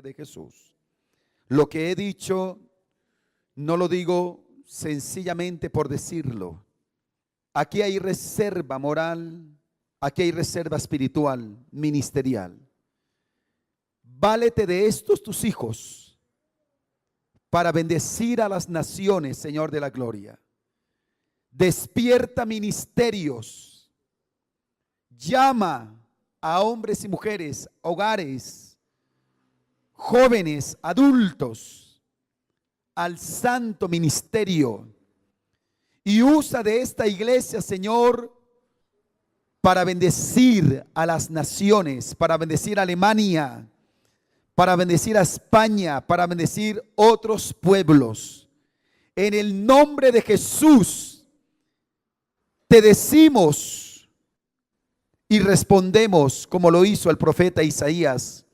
de Jesús. Lo que he dicho no lo digo sencillamente por decirlo. Aquí hay reserva moral, aquí hay reserva espiritual, ministerial. Válete de estos tus hijos para bendecir a las naciones, Señor de la gloria. Despierta ministerios. Llama a hombres y mujeres, hogares, jóvenes, adultos, al santo ministerio. Y usa de esta iglesia, Señor, para bendecir a las naciones, para bendecir a Alemania, para bendecir a España, para bendecir otros pueblos. En el nombre de Jesús, te decimos y respondemos como lo hizo el profeta Isaías,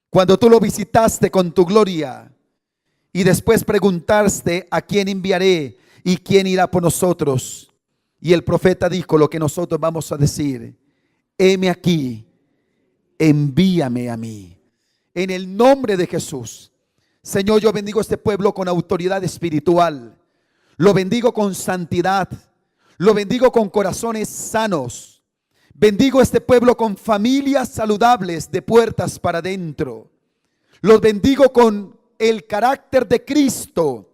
cuando tú lo visitaste con tu gloria y después preguntaste: ¿a quién enviaré y quién irá por nosotros? Y el profeta dijo lo que nosotros vamos a decir: heme aquí, envíame a mí. En el nombre de Jesús, Señor, yo bendigo a este pueblo con autoridad espiritual. Lo bendigo con santidad. Lo bendigo con corazones sanos. Bendigo a este pueblo con familias saludables de puertas para adentro. Los bendigo con el carácter de Cristo.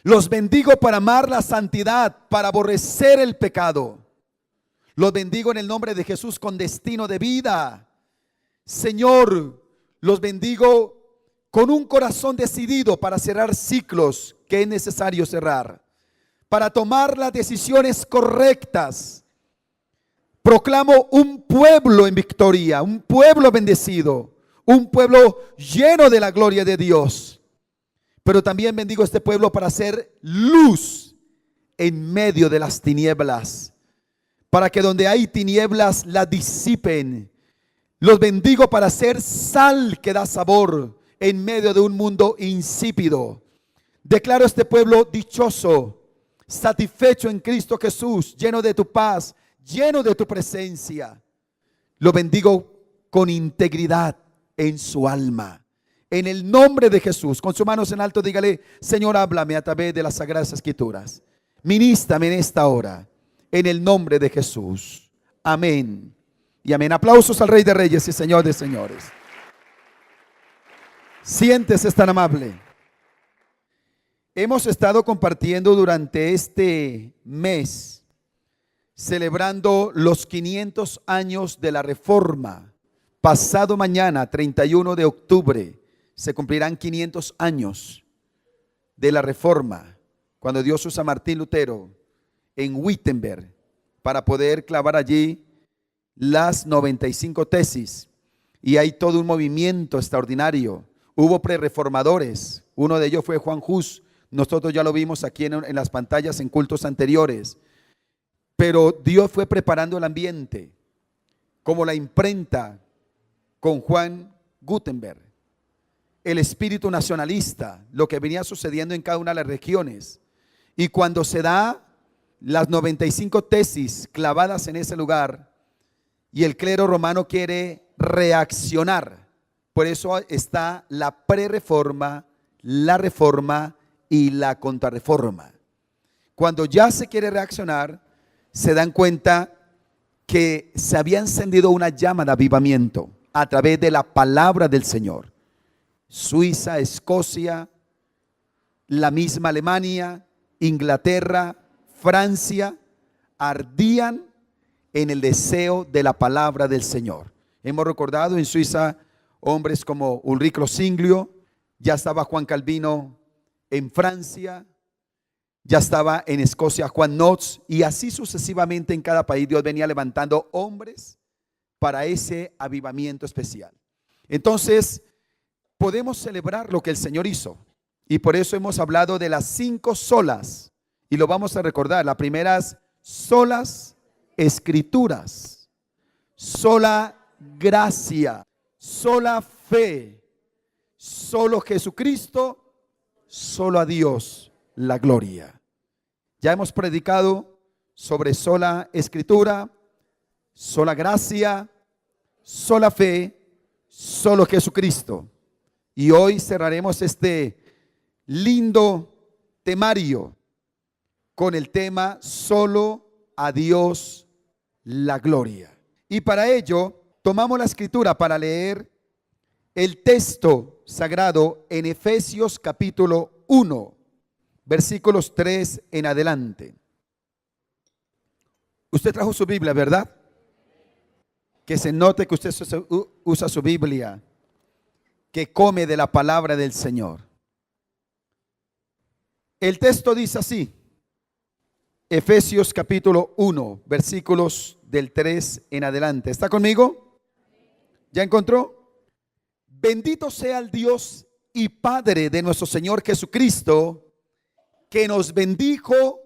Los bendigo para amar la santidad, para aborrecer el pecado. Los bendigo en el nombre de Jesús con destino de vida. Señor, los bendigo con un corazón decidido para cerrar ciclos que es necesario cerrar, para tomar las decisiones correctas. Proclamo un pueblo en victoria, un pueblo bendecido, un pueblo lleno de la gloria de Dios. Pero también bendigo a este pueblo para hacer luz en medio de las tinieblas, para que donde hay tinieblas las disipen. Los bendigo para ser sal que da sabor en medio de un mundo insípido. Declaro a este pueblo dichoso, satisfecho en Cristo Jesús, lleno de tu paz, lleno de tu presencia. Lo bendigo con integridad en su alma. En el nombre de Jesús, con sus manos en alto, dígale: Señor, háblame a través de las Sagradas Escrituras. Ministrame en esta hora, en el nombre de Jesús. Amén y amén. Aplausos al Rey de Reyes y Señor de Señores. Siéntese, es tan amable. Hemos estado compartiendo durante este mes, celebrando los 500 años de la Reforma. Pasado mañana, 31 de octubre, se cumplirán 500 años de la Reforma, cuando Dios usa a Martín Lutero en Wittenberg para poder clavar allí las 95 tesis. Y hay todo un movimiento extraordinario. Hubo prerreformadores, uno de ellos fue Juan Hus. Nosotros ya lo vimos aquí en las pantallas en cultos anteriores. Pero Dios fue preparando el ambiente, como la imprenta con Juan Gutenberg, el espíritu nacionalista, lo que venía sucediendo en cada una de las regiones. Y cuando se da las 95 tesis clavadas en ese lugar, y el clero romano quiere reaccionar, por eso está la prerreforma, la reforma y la contrarreforma. Cuando ya se quiere reaccionar, se dan cuenta que se había encendido una llama de avivamiento a través de la palabra del Señor. Suiza, Escocia, la misma Alemania, Inglaterra, Francia, ardían en el deseo de la palabra del Señor. Hemos recordado en Suiza hombres como Ulrich Rosinglio, ya estaba Juan Calvino en Francia, ya estaba en Escocia Juan Knox, y así sucesivamente en cada país Dios venía levantando hombres para ese avivamiento especial. Entonces podemos celebrar lo que el Señor hizo, y por eso hemos hablado de las 5 solas, y lo vamos a recordar. La primera es solas escrituras, sola gracia, sola fe, solo Jesucristo, solo a Dios la gloria. Ya hemos predicado sobre sola escritura, sola gracia, sola fe, solo Jesucristo. Y hoy cerraremos este lindo temario con el tema Solo a Dios la gloria. Y para ello tomamos la escritura para leer el texto sagrado en Efesios capítulo 1, versículos 3 en adelante. Usted trajo su Biblia, ¿verdad? Que se note que usted usa su Biblia, que come de la palabra del Señor. El texto dice así, Efesios capítulo 1, versículos del 3 en adelante. ¿Está conmigo? ¿Ya encontró? Bendito sea el Dios y Padre de nuestro Señor Jesucristo, que nos bendijo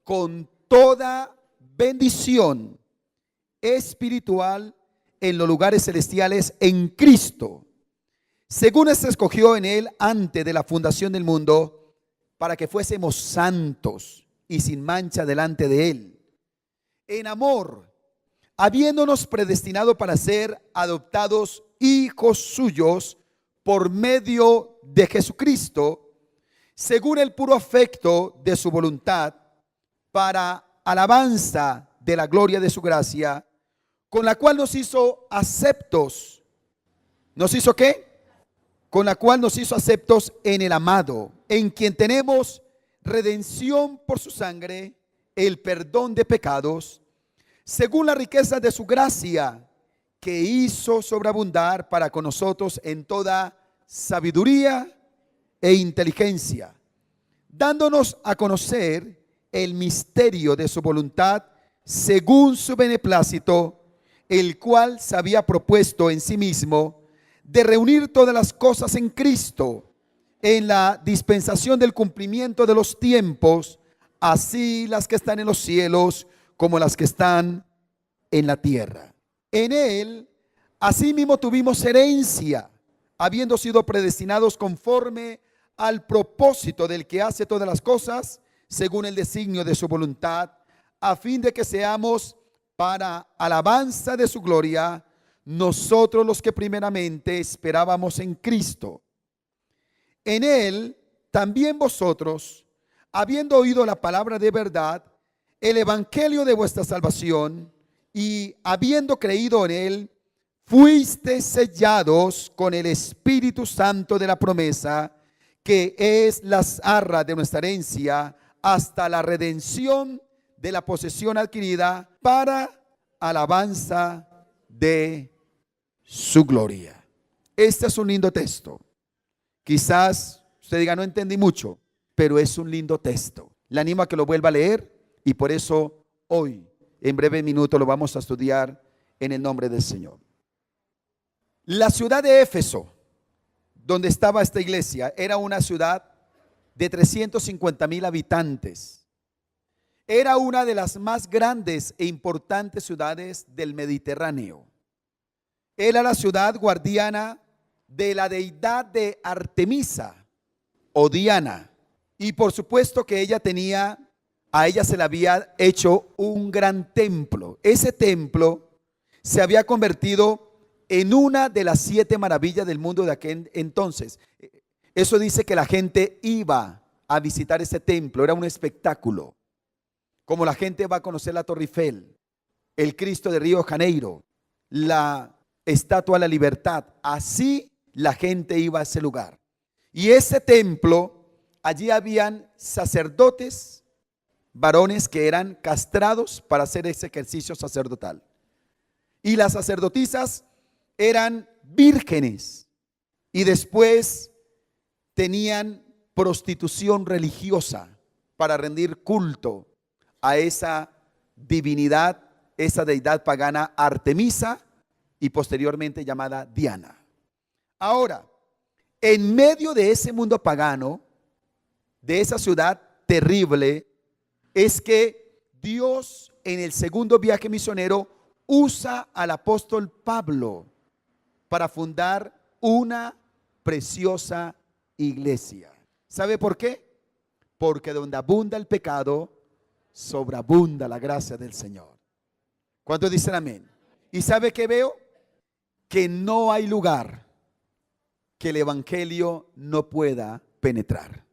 con toda bendición espiritual en los lugares celestiales en Cristo, según se escogió en Él antes de la fundación del mundo, para que fuésemos santos y sin mancha delante de Él, en amor, habiéndonos predestinado para ser adoptados hijos suyos por medio de Jesucristo, según el puro afecto de su voluntad, para alabanza de la gloria de su gracia, con la cual nos hizo aceptos. ¿Nos hizo qué? Con la cual nos hizo aceptos en el amado, en quien tenemos redención por su sangre, el perdón de pecados, según la riqueza de su gracia, que hizo sobreabundar para con nosotros en toda sabiduría e inteligencia, dándonos a conocer el misterio de su voluntad, según su beneplácito, el cual se había propuesto en sí mismo, de reunir todas las cosas en Cristo, en la dispensación del cumplimiento de los tiempos, así las que están en los cielos como las que están en la tierra. En Él, asimismo tuvimos herencia, habiendo sido predestinados conforme al propósito del que hace todas las cosas, según el designio de su voluntad, a fin de que seamos para alabanza de su gloria, nosotros los que primeramente esperábamos en Cristo. En Él también vosotros, habiendo oído la palabra de verdad, el evangelio de vuestra salvación, y habiendo creído en Él, fuisteis sellados con el Espíritu Santo de la promesa, que es las arras de nuestra herencia, hasta la redención de la posesión adquirida para alabanza de su gloria. Este es un lindo texto. Quizás usted diga, no entendí mucho, pero es un lindo texto. Le animo a que lo vuelva a leer y por eso hoy, en breve minuto, lo vamos a estudiar en el nombre del Señor. La ciudad de Éfeso, donde estaba esta iglesia, era una ciudad de 350,000 habitantes. Era una de las más grandes e importantes ciudades del Mediterráneo. Era la ciudad guardiana de la deidad de Artemisa o Diana. Y por supuesto que a ella se le había hecho un gran templo. Ese templo se había convertido en una de las 7 maravillas del mundo de aquel entonces. Eso dice que la gente iba a visitar ese templo, era un espectáculo. Como la gente va a conocer la Torre Eiffel, el Cristo de Río de Janeiro, la Estatua de la Libertad, así la gente iba a ese lugar. Y ese templo, allí habían sacerdotes, varones que eran castrados para hacer ese ejercicio sacerdotal. Y las sacerdotisas eran vírgenes y después tenían prostitución religiosa para rendir culto a esa divinidad, esa deidad pagana Artemisa y posteriormente llamada Diana. Ahora, en medio de ese mundo pagano, de esa ciudad terrible, es que Dios en el segundo viaje misionero usa al apóstol Pablo para fundar una preciosa iglesia. ¿Sabe por qué? Porque donde abunda el pecado, sobreabunda la gracia del Señor. ¿Cuántos dicen amén? ¿Y sabe qué veo? Que no hay lugar que el evangelio no pueda penetrar.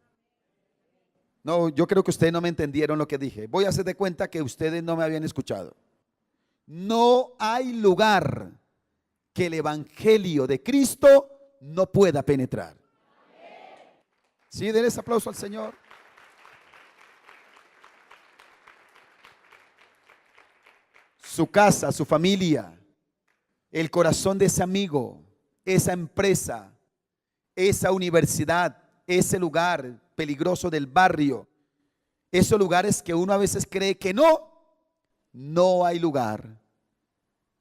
No, yo creo que ustedes no me entendieron lo que dije. Voy a hacer de cuenta que ustedes no me habían escuchado. No hay lugar que el evangelio de Cristo no pueda penetrar. Sí, denles aplauso al Señor. Su casa, su familia, el corazón de ese amigo, esa empresa, esa universidad, ese lugar peligroso del barrio, esos lugares que uno a veces cree que no hay lugar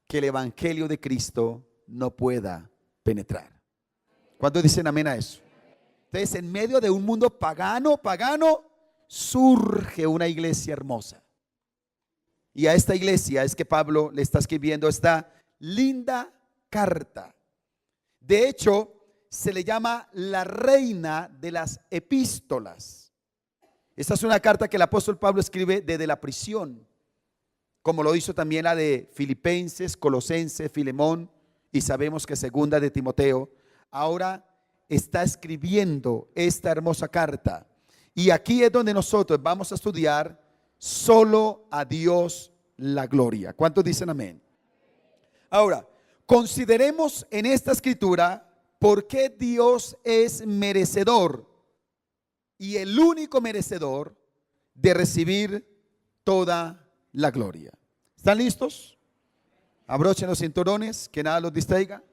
que el evangelio de Cristo no pueda penetrar. ¿Cuántos dicen amén a eso? Entonces, en medio de un mundo pagano, surge una iglesia hermosa. Y a esta iglesia es que Pablo le está escribiendo esta linda carta. De hecho, se le llama la reina de las epístolas. Esta es una carta que el apóstol Pablo escribe desde la prisión, como lo hizo también la de Filipenses, Colosenses, Filemón, y sabemos que segunda de Timoteo. Ahora está escribiendo esta hermosa carta. Y aquí es donde nosotros vamos a estudiar solo a Dios la gloria. ¿Cuántos dicen amén? Ahora, consideremos en esta escritura por qué Dios es merecedor y el único merecedor de recibir toda la gloria. ¿Están listos? Abrochen los cinturones, que nada los distraiga.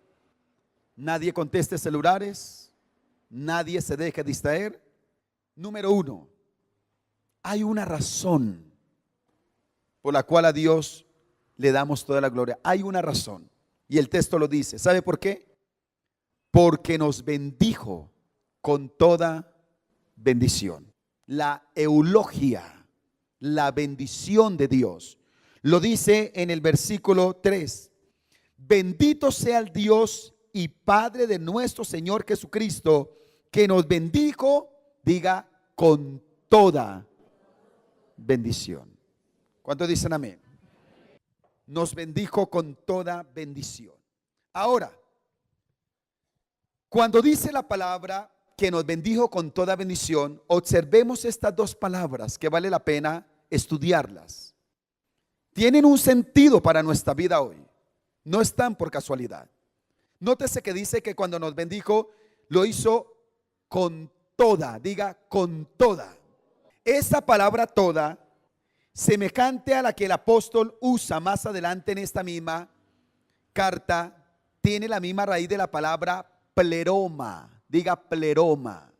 Nadie conteste celulares, nadie se deje distraer. Número uno, hay una razón por la cual a Dios le damos toda la gloria. Hay una razón, y el texto lo dice. ¿Sabe por qué? Porque nos bendijo con toda bendición. La eulogia, la bendición de Dios, lo dice en el versículo 3. Bendito sea el Dios y Padre de nuestro Señor Jesucristo, que nos bendijo, diga, con toda bendición. ¿Cuántos dicen amén? Nos bendijo con toda bendición. Ahora, cuando dice la palabra que nos bendijo con toda bendición, observemos estas dos palabras que vale la pena estudiarlas. Tienen un sentido para nuestra vida hoy. No están por casualidad. Nótese que dice que cuando nos bendijo, lo hizo con toda, diga con toda. Esa palabra toda, semejante a la que el apóstol usa más adelante en esta misma carta, tiene la misma raíz de la palabra pleroma, diga pleroma,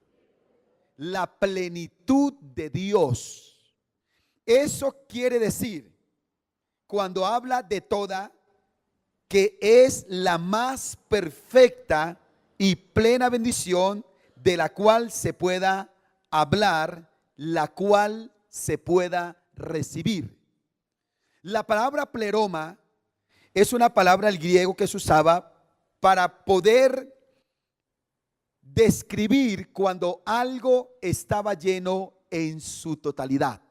la plenitud de Dios. Eso quiere decir, cuando habla de toda, que es la más perfecta y plena bendición de la cual se pueda hablar, la cual se pueda recibir. La palabra pleroma es una palabra al griego que se usaba para poder describir cuando algo estaba lleno en su totalidad.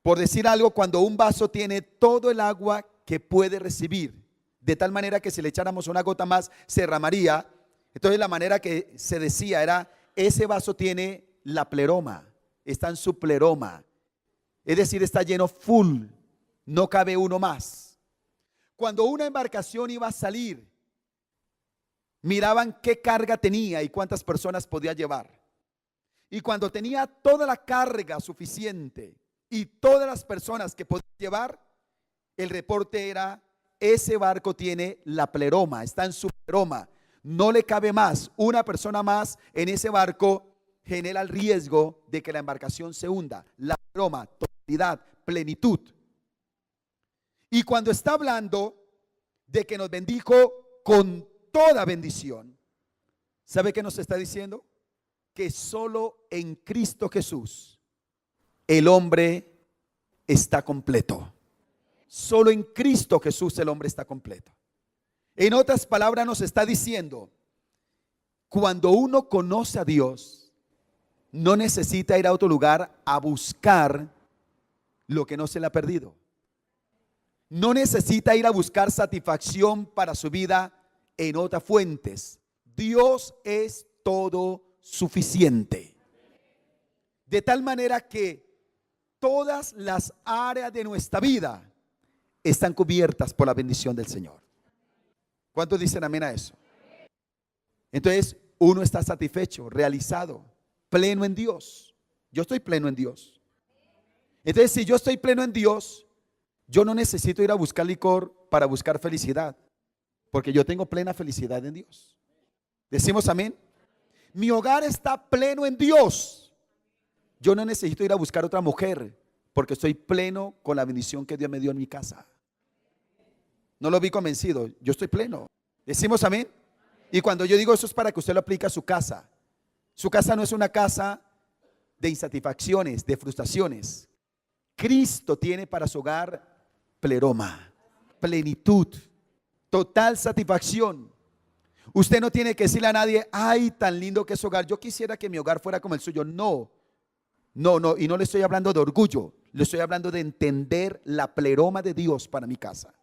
Por decir algo, cuando un vaso tiene todo el agua que puede recibir, de tal manera que si le echáramos una gota más se derramaría. Entonces la manera que se decía era: ese vaso tiene la pleroma, está en su pleroma, es decir, está lleno full, no cabe uno más. Cuando una embarcación iba a salir, miraban qué carga tenía y cuántas personas podía llevar. Y cuando tenía toda la carga suficiente y todas las personas que podía llevar, el reporte era: ese barco tiene la pleroma, está en su pleroma, no le cabe más. Una persona más en ese barco genera el riesgo de que la embarcación se hunda. La pleroma, totalidad, plenitud. Y cuando está hablando de que nos bendijo con toda bendición, ¿sabe qué nos está diciendo? Que solo en Cristo Jesús el hombre está completo. Solo en Cristo Jesús el hombre está completo. En otras palabras nos está diciendo, cuando uno conoce a Dios, no necesita ir a otro lugar a buscar lo que no se le ha perdido. No necesita ir a buscar satisfacción para su vida en otras fuentes. Dios es todo suficiente. De tal manera que todas las áreas de nuestra vida están cubiertas por la bendición del Señor. ¿Cuántos dicen amén a eso? Entonces uno está satisfecho, realizado, pleno en Dios. Yo estoy pleno en Dios. Entonces, si yo estoy pleno en Dios, yo no necesito ir a buscar licor para buscar felicidad, porque yo tengo plena felicidad en Dios. Decimos amén. Mi hogar está pleno en Dios. Yo no necesito ir a buscar otra mujer, porque estoy pleno con la bendición que Dios me dio en mi casa. No lo vi convencido, yo estoy pleno. Decimos amén. Y cuando yo digo eso es para que usted lo aplique a su casa. Su casa no es una casa de insatisfacciones, de frustraciones. Cristo tiene para su hogar pleroma, plenitud, total satisfacción. Usted no tiene que decirle a nadie, ay, tan lindo que es su hogar. Yo quisiera que mi hogar fuera como el suyo. No, y no le estoy hablando de orgullo. Le estoy hablando de entender la pleroma de Dios para mi casa,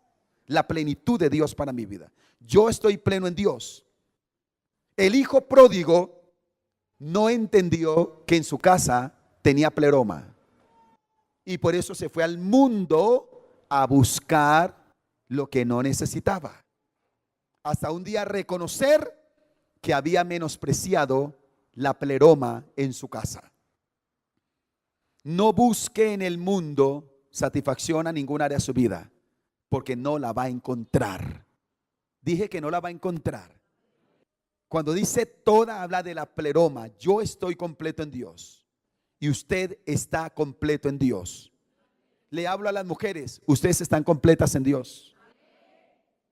la plenitud de Dios para mi vida. Yo estoy pleno en Dios. El hijo pródigo no entendió que en su casa tenía pleroma, y por eso se fue al mundo a buscar lo que no necesitaba, hasta un día reconocer que había menospreciado la pleroma en su casa. No busque en el mundo satisfacción a ninguna área de su vida, porque no la va a encontrar. Dije que no la va a encontrar. Cuando dice toda, habla de la pleroma. Yo estoy completo en Dios y usted está completo en Dios. Le hablo a las mujeres, ustedes están completas en Dios.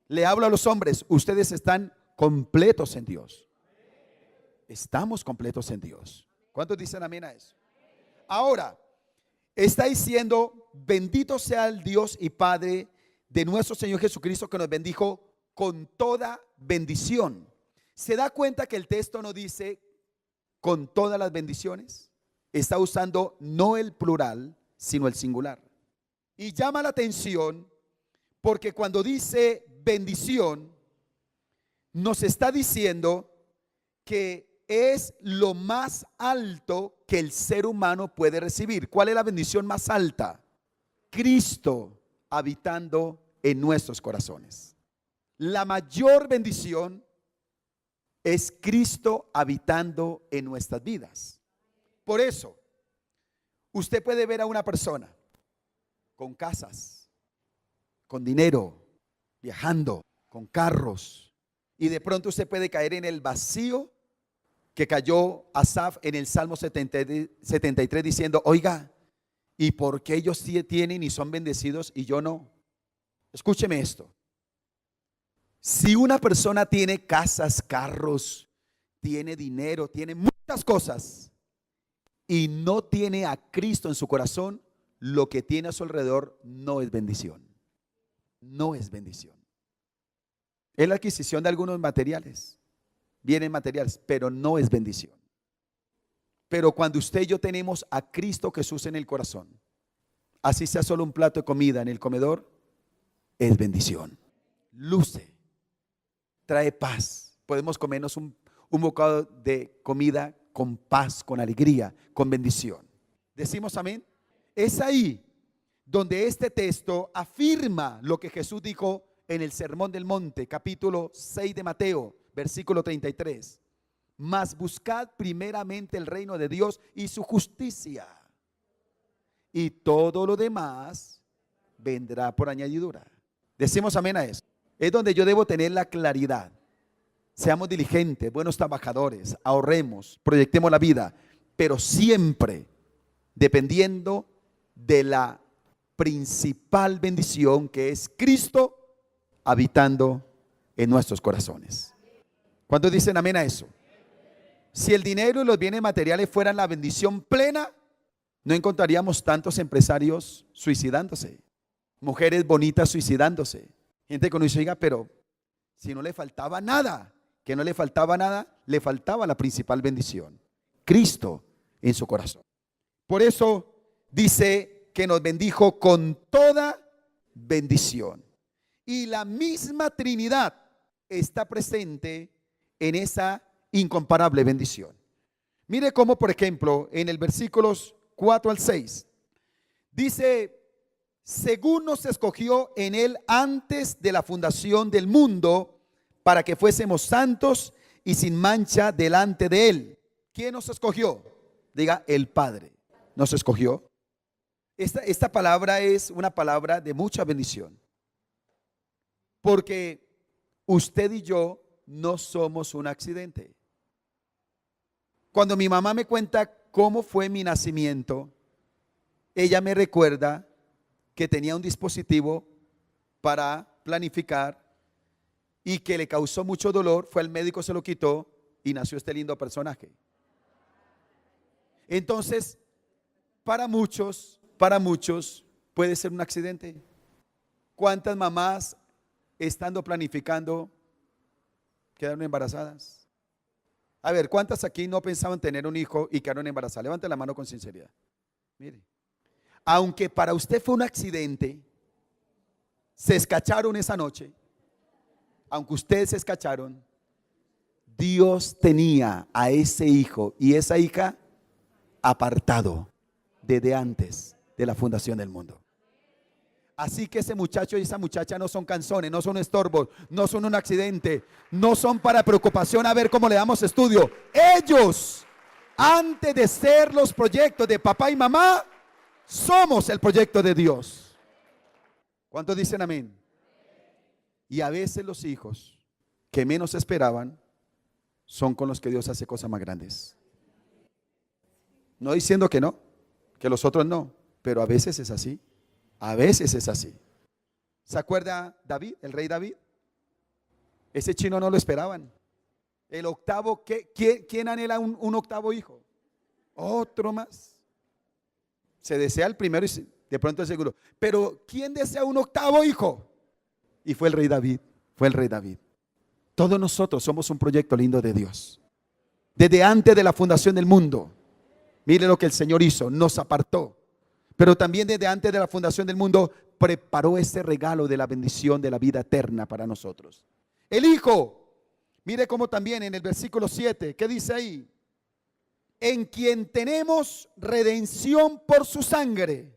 Le hablo a los hombres, ustedes están completos en Dios. Estamos completos en Dios. ¿Cuántos dicen amén a eso? Ahora, está diciendo, bendito sea el Dios y Padre de nuestro Señor Jesucristo, que nos bendijo con toda bendición. ¿Se da cuenta que el texto no dice con todas las bendiciones? Está usando no el plural, sino el singular. Y llama la atención porque cuando dice bendición, nos está diciendo que es lo más alto que el ser humano puede recibir. ¿Cuál es la bendición más alta? Cristo habitando en nuestros corazones. La mayor bendición es Cristo habitando en nuestras vidas. Por eso, usted puede ver a una persona con casas, con dinero, viajando, con carros, y de pronto usted puede caer en el vacío que cayó Asaf en el Salmo 73 diciendo, oiga, ¿y por qué ellos sí tienen y son bendecidos y yo no? Escúcheme esto. Si una persona tiene casas, carros, tiene dinero, tiene muchas cosas y no tiene a Cristo en su corazón, lo que tiene a su alrededor no es bendición. No es bendición. Es la adquisición de algunos materiales, bienes materiales, pero no es bendición. Pero cuando usted y yo tenemos a Cristo Jesús en el corazón, así sea solo un plato de comida en el comedor, es bendición. Luce. Trae paz. Podemos comernos un bocado de comida con paz, con alegría, con bendición. ¿Decimos amén? Es ahí donde este texto afirma lo que Jesús dijo en el Sermón del Monte, capítulo 6 de Mateo, versículo 33. Mas buscad primeramente el reino de Dios y su justicia, y todo lo demás vendrá por añadidura. Decimos amén a eso. Es donde yo debo tener la claridad. Seamos diligentes, buenos trabajadores, ahorremos, proyectemos la vida, pero siempre dependiendo de la principal bendición que es Cristo habitando en nuestros corazones. ¿Cuántos dicen amén a eso? Si el dinero y los bienes materiales fueran la bendición plena, no encontraríamos tantos empresarios suicidándose, mujeres bonitas suicidándose. Gente que nos dice, oiga, pero si no le faltaba nada, que no le faltaba nada, le faltaba la principal bendición, Cristo en su corazón. Por eso dice que nos bendijo con toda bendición. Y la misma Trinidad está presente en esa incomparable bendición. Mire cómo, por ejemplo, en el versículos 4 al 6, dice: según nos escogió en él antes de la fundación del mundo, para que fuésemos santos y sin mancha delante de él. ¿Quién nos escogió? Diga, el Padre nos escogió. Esta palabra es una palabra de mucha bendición, porque usted y yo no somos un accidente. Cuando mi mamá me cuenta cómo fue mi nacimiento, ella me recuerda que tenía un dispositivo para planificar y que le causó mucho dolor. Fue al médico, se lo quitó y nació este lindo personaje. Entonces, para muchos puede ser un accidente. ¿Cuántas mamás, estando planificando, quedaron embarazadas? A ver, ¿cuántas aquí no pensaban tener un hijo y quedaron embarazadas? Levante la mano con sinceridad. Mire, aunque para usted fue un accidente, se escacharon esa noche, aunque ustedes se escacharon, Dios tenía a ese hijo y esa hija apartado desde antes de la fundación del mundo. Así que ese muchacho y esa muchacha no son canzones, no son estorbos, no son un accidente, no son para preocupación a ver cómo le damos estudio. Ellos, antes de ser los proyectos de papá y mamá, somos el proyecto de Dios. ¿Cuántos dicen amén? Y a veces los hijos que menos esperaban son con los que Dios hace cosas más grandes. No diciendo que no, que los otros no, pero a veces es así. A veces es así. ¿Se acuerda David, el rey David? Ese chino no lo esperaban. El octavo, ¿quién anhela un octavo hijo? Otro más. Se desea el primero y de pronto el segundo. Pero ¿quién desea un octavo hijo? Y fue el rey David. Fue el rey David. Todos nosotros somos un proyecto lindo de Dios. Desde antes de la fundación del mundo. Mire lo que el Señor hizo. Nos apartó. Pero también desde antes de la fundación del mundo preparó ese regalo de la bendición de la vida eterna para nosotros. El Hijo, mire cómo también en el versículo 7, ¿qué dice ahí? En quien tenemos redención por su sangre,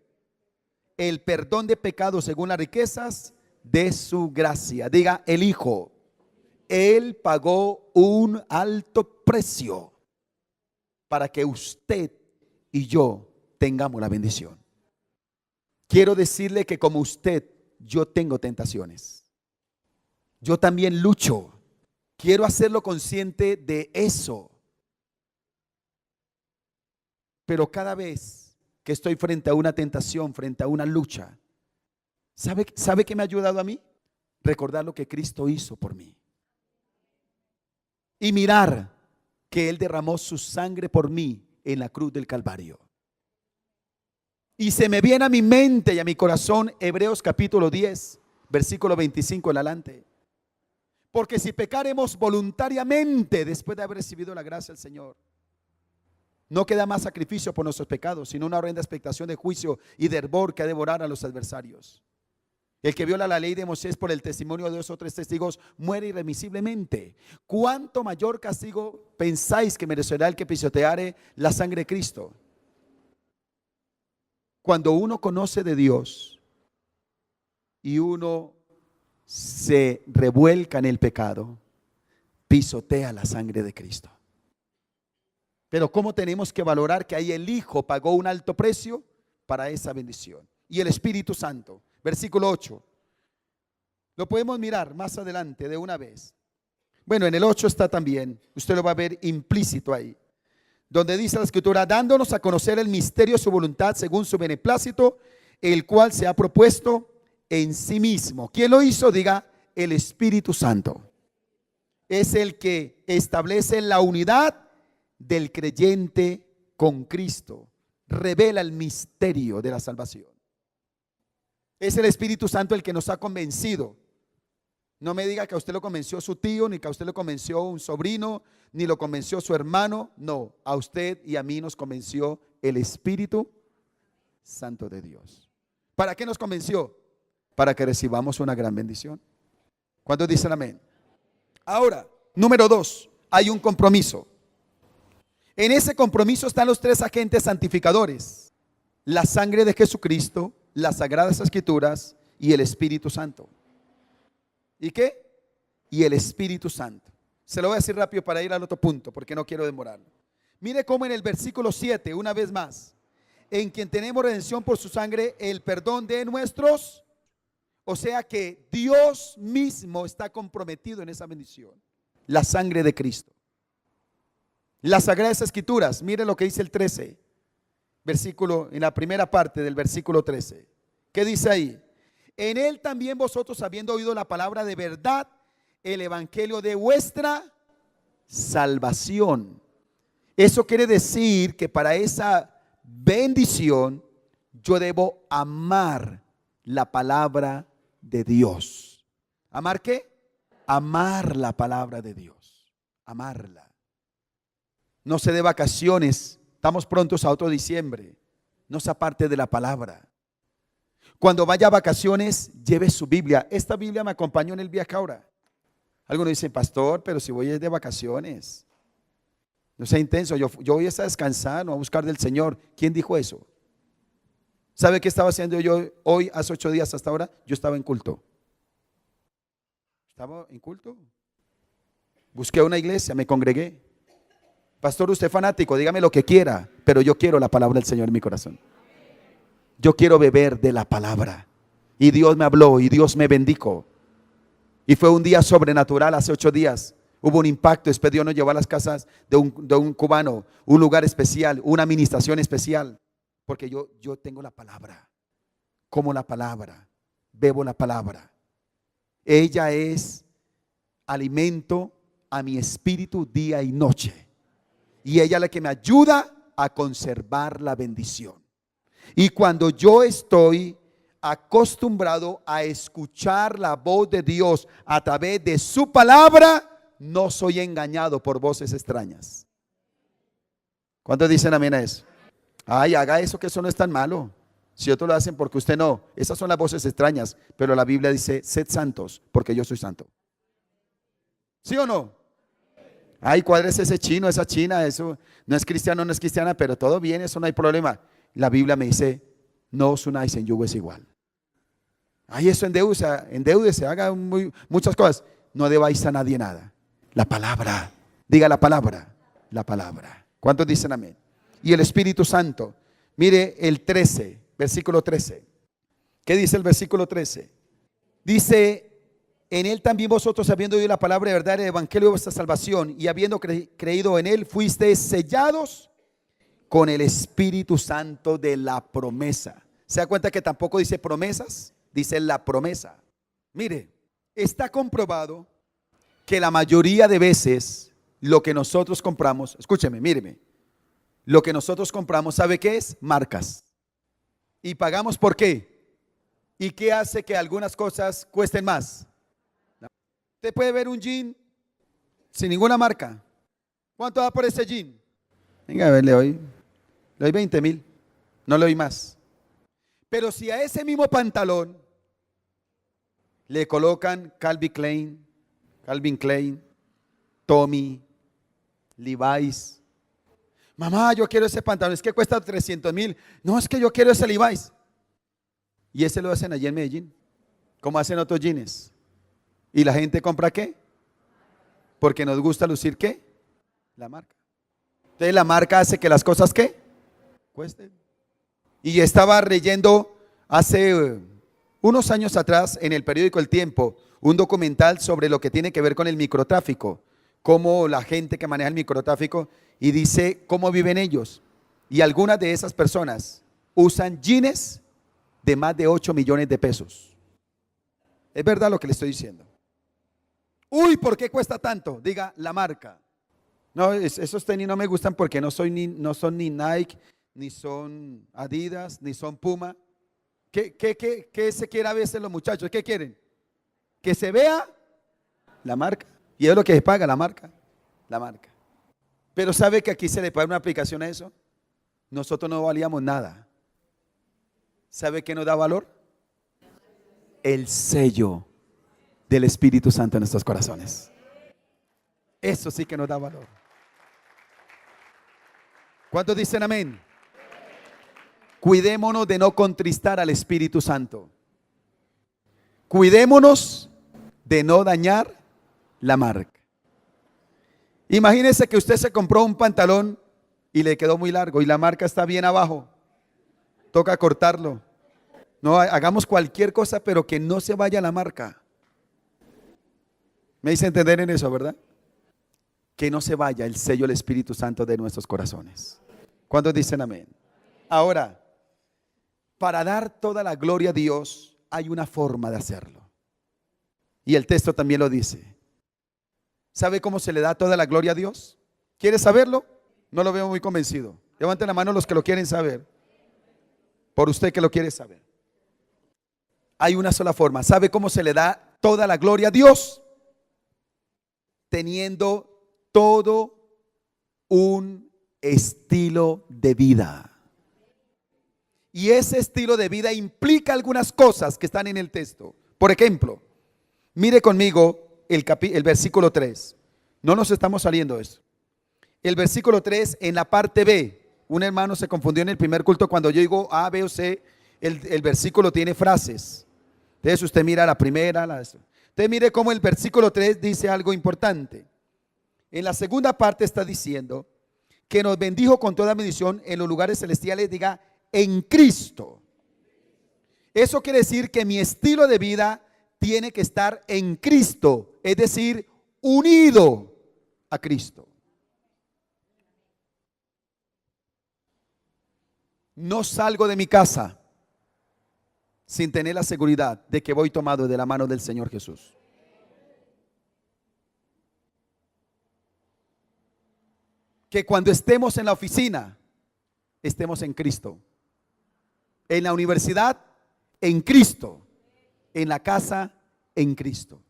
el perdón de pecados según las riquezas de su gracia. Diga, el Hijo. Él pagó un alto precio para que usted y yo tengamos la bendición. Quiero decirle que como usted, yo tengo tentaciones. Yo también lucho. Quiero hacerlo consciente de eso. Pero cada vez que estoy frente a una tentación, frente a una lucha, ¿sabe qué me ha ayudado a mí? Recordar lo que Cristo hizo por mí. Y mirar que Él derramó su sangre por mí en la cruz del Calvario. Y se me viene a mi mente y a mi corazón Hebreos capítulo 10, versículo 25 en adelante. Porque si pecaremos voluntariamente después de haber recibido la gracia del Señor, no queda más sacrificio por nuestros pecados, sino una horrenda expectación de juicio y de hervor que ha de devorar a los adversarios. El que viola la ley de Moisés por el testimonio de 2 o 3 testigos muere irremisiblemente. ¿Cuánto mayor castigo pensáis que merecerá el que pisoteare la sangre de Cristo? Cuando uno conoce de Dios y uno se revuelca en el pecado, pisotea la sangre de Cristo. Pero ¿cómo tenemos que valorar que ahí el Hijo pagó un alto precio para esa bendición? Y el Espíritu Santo, versículo 8. Lo podemos mirar más adelante de una vez. Bueno, en el 8 está también, usted lo va a ver implícito ahí, donde dice la Escritura, dándonos a conocer el misterio de su voluntad según su beneplácito, el cual se ha propuesto en sí mismo. ¿Quién lo hizo? Diga, el Espíritu Santo. Es el que establece la unidad del creyente con Cristo. Revela el misterio de la salvación. Es el Espíritu Santo el que nos ha convencido. No me diga que a usted lo convenció su tío, ni que a usted lo convenció un sobrino, ni lo convenció su hermano. No, a usted y a mí nos convenció el Espíritu Santo de Dios. ¿Para qué nos convenció? Para que recibamos una gran bendición. ¿Cuántos dicen amén? Ahora, número 2, hay un compromiso. En ese compromiso están los tres agentes santificadores: la sangre de Jesucristo, las Sagradas Escrituras y el Espíritu Santo. ¿Y qué? Y el Espíritu Santo. Se lo voy a decir rápido para ir al otro punto, porque no quiero demorarlo. Mire cómo en el versículo 7, una vez más: en quien tenemos redención por su sangre, el perdón de nuestros. O sea que Dios mismo está comprometido en esa bendición. La sangre de Cristo. Las Sagradas Escrituras, mire lo que dice el 13, versículo, en la primera parte del versículo 13. ¿Qué dice ahí? En él también vosotros, habiendo oído la palabra de verdad, el evangelio de vuestra salvación. Eso quiere decir que para esa bendición yo debo amar la palabra de Dios. ¿Amar qué? Amar la palabra de Dios. Amarla. No se dé vacaciones, estamos prontos a otro diciembre. No se aparte de la palabra. Cuando vaya a vacaciones, lleve su Biblia. Esta Biblia me acompañó en el viaje ahora. Algunos dicen, pastor, pero si voy de vacaciones. No sea intenso, yo voy a descansar, no a buscar del Señor. ¿Quién dijo eso? ¿Sabe qué estaba haciendo yo hoy, hace 8 días hasta ahora? Yo estaba en culto. Estaba en culto. Busqué una iglesia, me congregué. Pastor, usted es fanático, dígame lo que quiera, pero yo quiero la palabra del Señor en mi corazón. Yo quiero beber de la palabra. Y Dios me habló y Dios me bendijo. Y fue un día sobrenatural hace 8 días. Hubo un impacto. Después Dios nos llevó a las casas de un cubano, un lugar especial, una administración especial. Porque yo tengo la palabra. Como la palabra. Bebo la palabra. Ella es alimento a mi espíritu día y noche. Y ella es la que me ayuda a conservar la bendición. Y cuando yo estoy acostumbrado a escuchar la voz de Dios a través de su palabra, no soy engañado por voces extrañas. ¿Cuántos dicen amén a eso? Ay, haga eso, que eso no es tan malo. Si otros lo hacen porque usted no. Esas son las voces extrañas. Pero la Biblia dice, sed santos porque yo soy santo. ¿Sí o no? Ay, cuádrese ese chino, esa china, eso no es cristiano, no es cristiana, pero todo bien, eso no hay problema. La Biblia me dice, no os unáis en yugo desigual. Ay, eso endeúdese, haga muchas cosas. No debáis a nadie nada. La palabra, diga la palabra, la palabra. ¿Cuántos dicen amén? Y el Espíritu Santo, mire el 13, versículo 13. ¿Qué dice el versículo 13? Dice, en él también vosotros, habiendo oído la palabra de verdad, el evangelio de vuestra salvación, y habiendo creído en él, fuisteis sellados con el Espíritu Santo de la promesa. ¿Se da cuenta que tampoco dice promesas? Dice la promesa. Mire, está comprobado que la mayoría de veces lo que nosotros compramos, escúcheme, míreme, lo que nosotros compramos, ¿sabe qué es? Marcas. ¿Y pagamos por qué? ¿Y qué hace que algunas cosas cuesten más? Usted puede ver un jean sin ninguna marca. ¿Cuánto da por ese jean? Venga, a ver, le doy 20,000. No le doy más. Pero si a ese mismo pantalón le colocan Calvin Klein, Tommy, Levi's. Mamá, yo quiero ese pantalón, es que cuesta 300,000. No, es que yo quiero ese Levi's. Y ese lo hacen allí en Medellín, como hacen otros jeans. ¿Y la gente compra qué? Porque nos gusta lucir ¿qué? La marca. Entonces la marca hace que las cosas ¿qué? Cuesten. Y estaba leyendo hace unos años atrás en el periódico El Tiempo un documental sobre lo que tiene que ver con el microtráfico, cómo la gente que maneja el microtráfico, y dice cómo viven ellos. Y algunas de esas personas usan jeans de más de 8 millones de pesos. Es verdad lo que le estoy diciendo. Uy, ¿por qué cuesta tanto? Diga la marca. No, esos tenis no me gustan porque no son ni Nike, ni son Adidas, ni son Puma. ¿Qué se quiere a veces los muchachos? ¿Qué quieren? Que se vea la marca. Y es lo que se paga, la marca. La marca. Pero ¿sabe que aquí se le paga una aplicación a eso? Nosotros no valíamos nada. ¿Sabe qué nos da valor? El sello del Espíritu Santo en nuestros corazones. Eso sí que nos da valor. ¿Cuántos dicen amén? Cuidémonos de no contristar al Espíritu Santo. Cuidémonos de no dañar la marca. Imagínese que usted se compró un pantalón y le quedó muy largo y la marca está bien abajo. Toca cortarlo. No hagamos cualquier cosa, pero que no se vaya la marca. Me hice entender en eso, ¿verdad? Que no se vaya el sello del Espíritu Santo de nuestros corazones. ¿Cuántos dicen amén? Ahora, para dar toda la gloria a Dios, hay una forma de hacerlo. Y el texto también lo dice. ¿Sabe cómo se le da toda la gloria a Dios? ¿Quiere saberlo? No lo veo muy convencido. Levanten la mano los que lo quieren saber. Por usted que lo quiere saber. Hay una sola forma. ¿Sabe cómo se le da toda la gloria a Dios? Teniendo todo un estilo de vida. Y ese estilo de vida implica algunas cosas que están en el texto. Por ejemplo, mire conmigo el versículo 3. No nos estamos saliendo de eso. El versículo 3 en la parte B. Un hermano se confundió en el primer culto cuando yo digo A, B o C. El versículo tiene frases. Entonces usted mira la primera. Entonces mire cómo el versículo 3 dice algo importante. En la segunda parte está diciendo que nos bendijo con toda bendición en los lugares celestiales, diga, en Cristo. Eso quiere decir que mi estilo de vida tiene que estar en Cristo, es decir, unido a Cristo. No salgo de mi casa sin tener la seguridad de que voy tomado de la mano del Señor Jesús. Que cuando estemos en la oficina, estemos en Cristo. En la universidad, en Cristo. En la casa, en Cristo.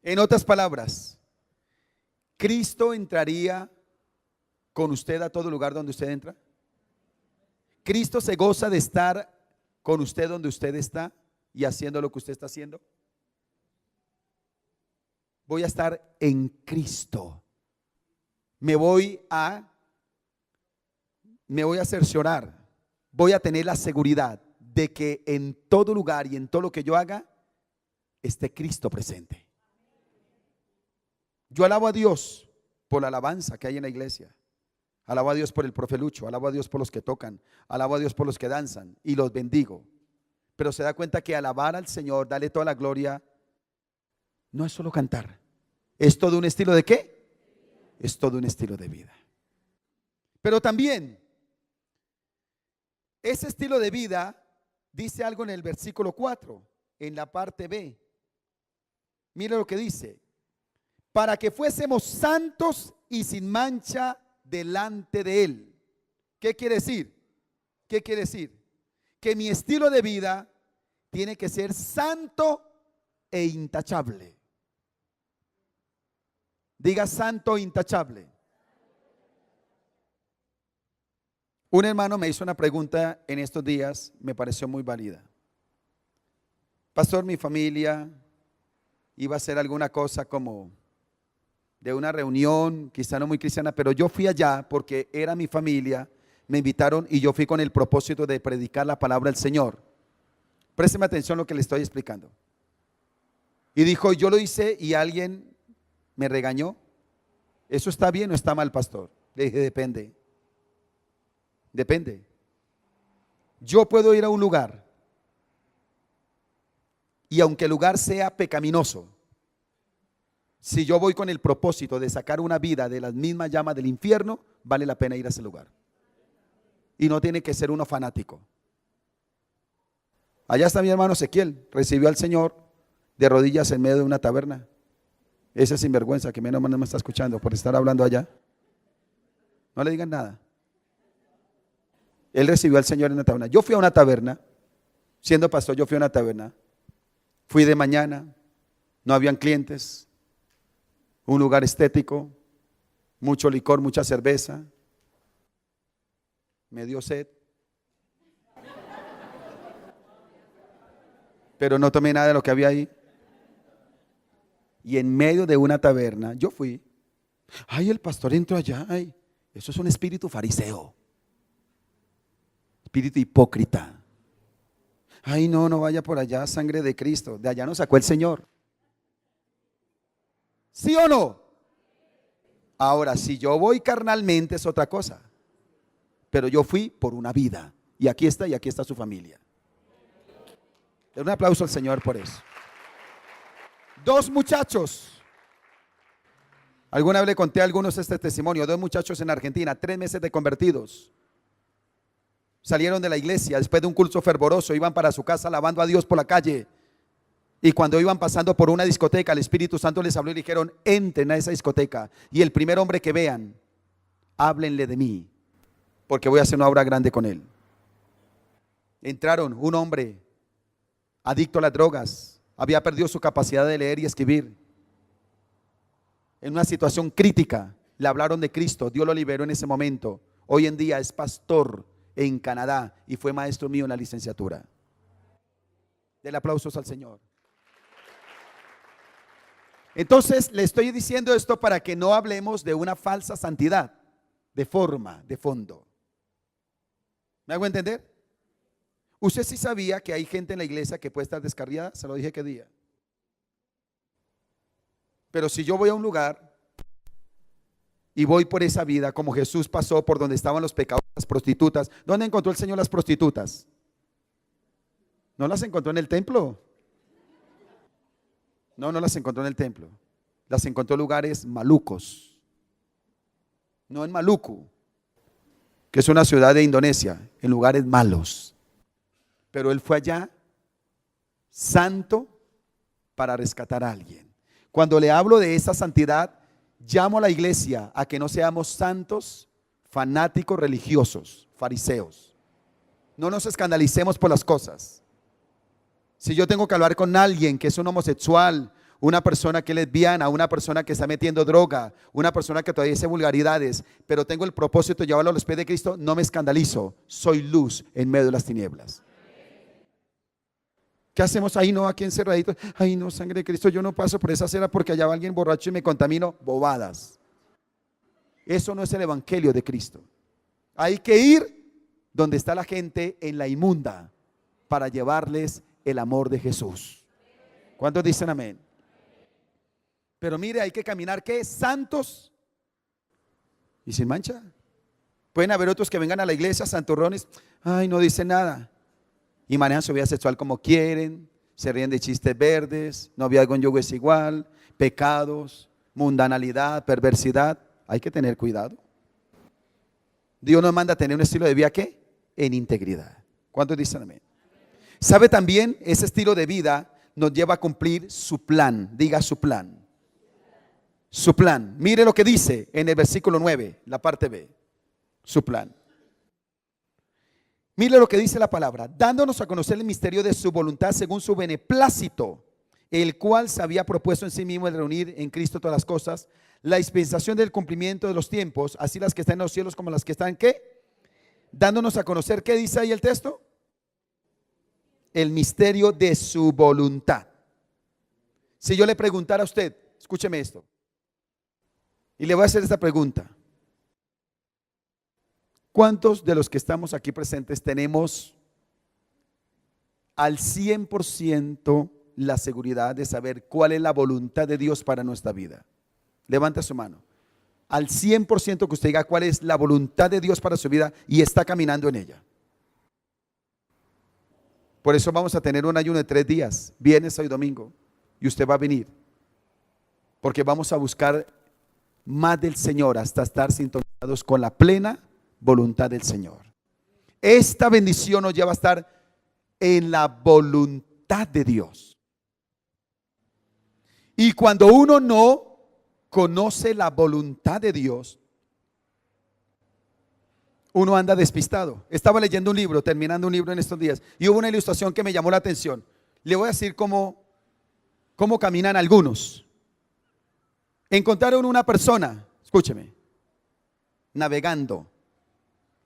En otras palabras, Cristo entraría con usted a todo lugar donde usted entra. Cristo se goza de estar con usted donde usted está y haciendo lo que usted está haciendo. Voy a estar en Cristo. Me voy a cerciorar, voy a tener la seguridad de que en todo lugar y en todo lo que yo haga esté Cristo presente. Yo alabo a Dios por la alabanza que hay en la iglesia. Alabo a Dios por el profe Lucho, alabo a Dios por los que tocan, alabo a Dios por los que danzan y los bendigo. Pero se da cuenta que alabar al Señor, darle toda la gloria, no es solo cantar. ¿Es todo un estilo de qué? Es todo un estilo de vida. Pero también ese estilo de vida dice algo en el versículo 4, en la parte B. Mire lo que dice: para que fuésemos santos y sin mancha delante de Él. ¿Qué quiere decir? ¿Qué quiere decir? Que mi estilo de vida tiene que ser santo e intachable. Diga santo e intachable. Un hermano me hizo una pregunta en estos días, me pareció muy válida. Pastor, mi familia iba a hacer alguna cosa como de una reunión, quizá no muy cristiana, pero yo fui allá porque era mi familia, me invitaron y yo fui con el propósito de predicar la palabra del Señor. Présteme atención a lo que le estoy explicando. Y dijo, yo lo hice y alguien me regañó. ¿Eso está bien o está mal, pastor? Le dije, depende. Depende. Yo puedo ir a un lugar y aunque el lugar sea pecaminoso, si yo voy con el propósito de sacar una vida de las mismas llamas del infierno, vale la pena ir a ese lugar. Y no tiene que ser uno fanático. Allá está mi hermano Ezequiel, recibió al Señor de rodillas en medio de una taberna. Ese sinvergüenza que menos mal no me está escuchando por estar hablando allá. No le digan nada. Él recibió al Señor en una taberna. Yo fui a una taberna, siendo pastor, yo fui a una taberna. Fui de mañana, no habían clientes, un lugar estético, mucho licor, mucha cerveza. Me dio sed, pero no tomé nada de lo que había ahí. Y en medio de una taberna, yo fui. Ay, el pastor entró allá. Ay, eso es un espíritu fariseo. Espíritu hipócrita. Ay, no, no vaya por allá, sangre de Cristo. De allá nos sacó el Señor. ¿Sí o no? Ahora, si yo voy carnalmente es otra cosa. Pero yo fui por una vida. Y aquí está su familia. Den un aplauso al Señor por eso. 2 muchachos. Alguna vez le conté a algunos este testimonio. 2 muchachos en Argentina, 3 meses de convertidos. Salieron de la iglesia después de un culto fervoroso, iban para su casa alabando a Dios por la calle. Y cuando iban pasando por una discoteca, el Espíritu Santo les habló y dijeron: entren a esa discoteca y el primer hombre que vean, háblenle de mí, porque voy a hacer una obra grande con él. Entraron, un hombre adicto a las drogas, había perdido su capacidad de leer y escribir. En una situación crítica, le hablaron de Cristo, Dios lo liberó en ese momento. Hoy en día es pastor en Canadá y fue maestro mío en la licenciatura. Denle aplausos al Señor. Entonces le estoy diciendo esto para que no hablemos de una falsa santidad, de forma, de fondo. ¿Me hago entender? Usted sí sabía que hay gente en la iglesia que puede estar descarriada, se lo dije qué día. Pero si yo voy a un lugar y voy por esa vida, como Jesús pasó por donde estaban los pecadores, las prostitutas, ¿dónde encontró el Señor las prostitutas? ¿No las encontró en el templo? No, no las encontró en el templo. Las encontró en lugares malucos. No en Maluku, que es una ciudad de Indonesia, en lugares malos. Pero él fue allá, santo, para rescatar a alguien. Cuando le hablo de esa santidad, llamo a la iglesia a que no seamos santos, fanáticos religiosos, fariseos. No nos escandalicemos por las cosas. Si yo tengo que hablar con alguien que es un homosexual, una persona que es lesbiana, una persona que está metiendo droga, una persona que todavía dice vulgaridades, pero tengo el propósito de llevarlo a los pies de Cristo, no me escandalizo. Soy luz en medio de las tinieblas. ¿Qué hacemos ahí? No, aquí encerraditos. Ay, no, sangre de Cristo, yo no paso por esa acera porque allá va alguien borracho y me contamino. Bobadas. Eso no es el evangelio de Cristo. Hay que ir donde está la gente en la inmunda para llevarles el amor de Jesús. ¿Cuántos dicen amén? Pero mire, hay que caminar, ¿qué? Santos y sin mancha. Pueden haber otros que vengan a la iglesia, santurrones, ay, no dicen nada. Y manejan su vida sexual como quieren, se ríen de chistes verdes, noviazgo en yugo es igual, pecados, mundanalidad, perversidad. Hay que tener cuidado. Dios nos manda a tener un estilo de vida, ¿qué? En integridad. ¿Cuántos dicen amén? ¿Sabe también? Ese estilo de vida nos lleva a cumplir su plan. Diga su plan. Su plan. Mire lo que dice en el versículo 9, la parte B. Su plan. Mire lo que dice la palabra, dándonos a conocer el misterio de su voluntad según su beneplácito, el cual se había propuesto en sí mismo el reunir en Cristo todas las cosas, la dispensación del cumplimiento de los tiempos, así las que están en los cielos como las que están, ¿qué? Dándonos a conocer, ¿qué dice ahí el texto? El misterio de su voluntad. Si yo le preguntara a usted, escúcheme esto, y le voy a hacer esta pregunta. ¿Cuántos de los que estamos aquí presentes tenemos al 100% la seguridad de saber cuál es la voluntad de Dios para nuestra vida? Levanta su mano. Al 100% que usted diga cuál es la voluntad de Dios para su vida y está caminando en ella. Por eso vamos a tener un ayuno de 3 días, viernes, sábado y domingo. Y usted va a venir. Porque vamos a buscar más del Señor hasta estar sintonizados con la plena voluntad del Señor. Esta bendición nos lleva a estar en la voluntad de Dios. Y cuando uno no conoce la voluntad de Dios, uno anda despistado. Estaba leyendo un libro, terminando un libro en estos días, y hubo una ilustración que me llamó la atención. Le voy a decir cómo caminan algunos. Encontraron una persona, escúcheme, navegando.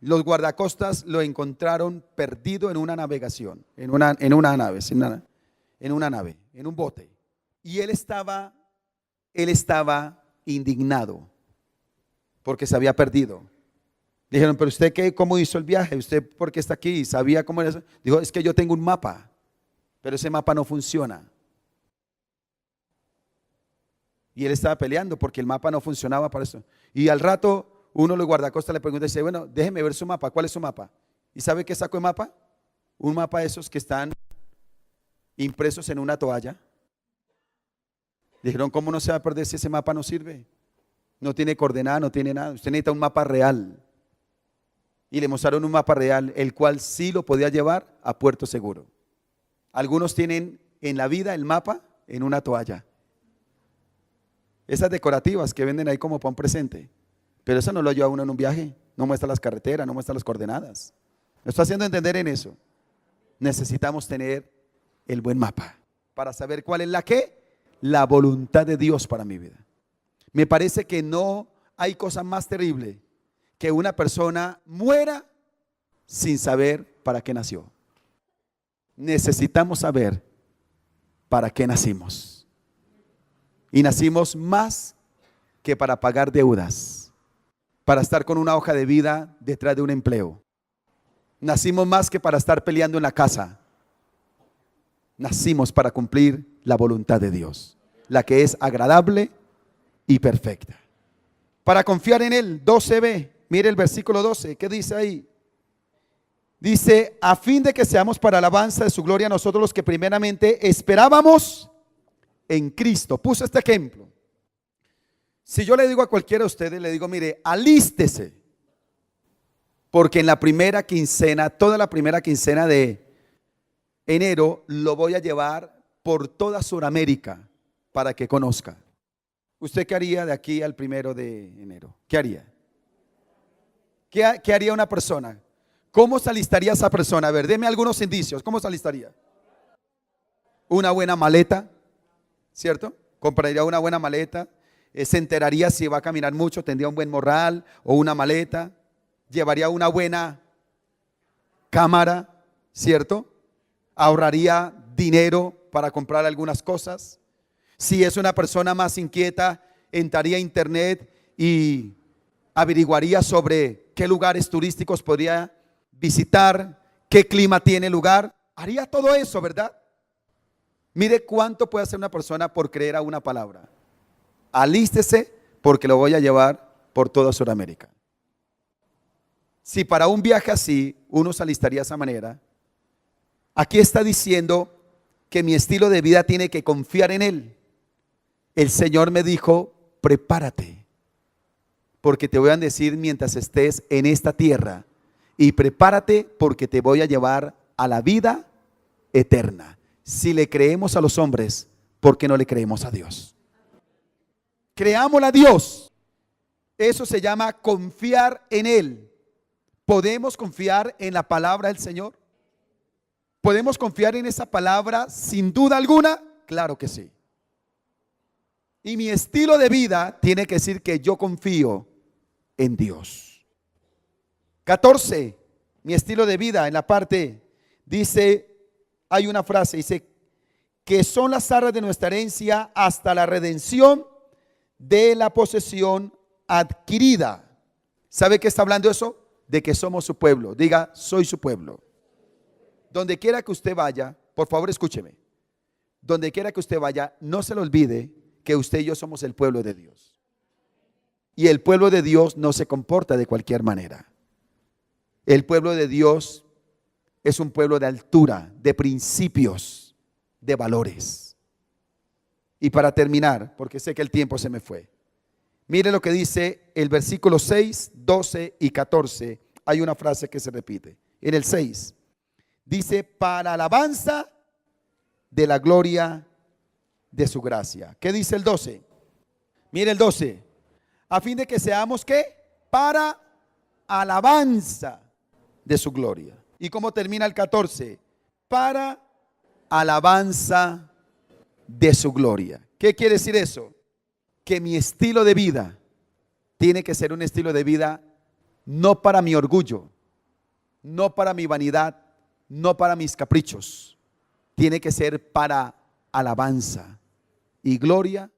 Los guardacostas lo encontraron perdido en una navegación, en una nave, en un bote. Y él estaba él estaba indignado porque se había perdido. Dijeron, pero usted qué, ¿cómo hizo el viaje? ¿Usted por qué está aquí? ¿Sabía cómo era eso? Dijo, es que yo tengo un mapa, pero ese mapa no funciona. Y él estaba peleando porque el mapa no funcionaba para eso. Y al rato, uno de los guardacostas le pregunta y dice, bueno, déjeme ver su mapa. ¿Cuál es su mapa? ¿Y sabe qué sacó el mapa? Un mapa de esos que están impresos en una toalla. Dijeron, ¿cómo no se va a perder si ese mapa no sirve? No tiene coordenada, no tiene nada. Usted necesita un mapa real. Y le mostraron un mapa real, el cual sí lo podía llevar a puerto seguro. Algunos tienen en la vida el mapa en una toalla. Esas decorativas que venden ahí como para un presente. Pero eso no lo lleva uno en un viaje. No muestra las carreteras, no muestra las coordenadas. ¿Me estoy haciendo entender en eso? Necesitamos tener el buen mapa para saber cuál es la voluntad de Dios para mi vida. Me parece que no hay cosa más terrible que una persona muera sin saber para qué nació. Necesitamos saber para qué nacimos. Y nacimos más que para pagar deudas, para estar con una hoja de vida detrás de un empleo. Nacimos más que para estar peleando en la casa. Nacimos para cumplir la voluntad de Dios, la que es agradable y perfecta. Para confiar en Él, 12b, mire el versículo 12, ¿qué dice ahí? Dice, a fin de que seamos para alabanza de su gloria nosotros los que primeramente esperábamos en Cristo. Puse este ejemplo. Si yo le digo a cualquiera de ustedes, le digo, mire, alístese, porque en la primera quincena, toda la primera quincena de enero, lo voy a llevar por toda Sudamérica para que conozca. ¿Usted qué haría de aquí al 1 de enero? ¿Qué haría? ¿Qué haría una persona? ¿Cómo se alistaría esa persona? A ver, deme algunos indicios. ¿Cómo se alistaría? Una buena maleta, ¿cierto? Compraría una buena maleta. Se enteraría si va a caminar mucho, tendría un buen morral o una maleta. Llevaría una buena cámara, ¿cierto? Ahorraría dinero para comprar algunas cosas. Si es una persona más inquieta, entraría a internet y averiguaría sobre qué lugares turísticos podría visitar, qué clima tiene el lugar. Haría todo eso, ¿verdad? Mire cuánto puede hacer una persona por creer a una palabra. Alístese porque lo voy a llevar por toda Sudamérica. Si para un viaje así uno se alistaría de esa manera, aquí está diciendo que mi estilo de vida tiene que confiar en Él. El Señor me dijo, prepárate, porque te voy a decir mientras estés en esta tierra, y prepárate porque te voy a llevar a la vida eterna. Si le creemos a los hombres, ¿por qué no le creemos a Dios? Creámosle a Dios. Eso se llama confiar en Él. ¿Podemos confiar en la palabra del Señor? ¿Podemos confiar en esa palabra sin duda alguna? Claro que sí. Y mi estilo de vida tiene que decir que yo confío en Dios. 14, mi estilo de vida en la parte, dice, hay una frase, dice, que son las arras de nuestra herencia hasta la redención de la posesión adquirida. ¿Sabe qué está hablando eso? De que somos su pueblo. Diga, soy su pueblo. Donde quiera que usted vaya, por favor escúcheme, donde quiera que usted vaya, no se le olvide que usted y yo somos el pueblo de Dios. Y el pueblo de Dios no se comporta de cualquier manera. El pueblo de Dios es un pueblo de altura, de principios, de valores. Y para terminar, porque sé que el tiempo se me fue, mire lo que dice el versículo 6, 12 y 14. Hay una frase que se repite. En el 6 dice, para alabanza de la gloria de su gracia. ¿Qué dice el 12? Mire el 12. A fin de que seamos, ¿qué? Para alabanza de su gloria. ¿Y cómo termina el 14? Para alabanza de su gloria. ¿Qué quiere decir eso? Que mi estilo de vida tiene que ser un estilo de vida no para mi orgullo, no para mi vanidad, no para mis caprichos. Tiene que ser para alabanza y gloria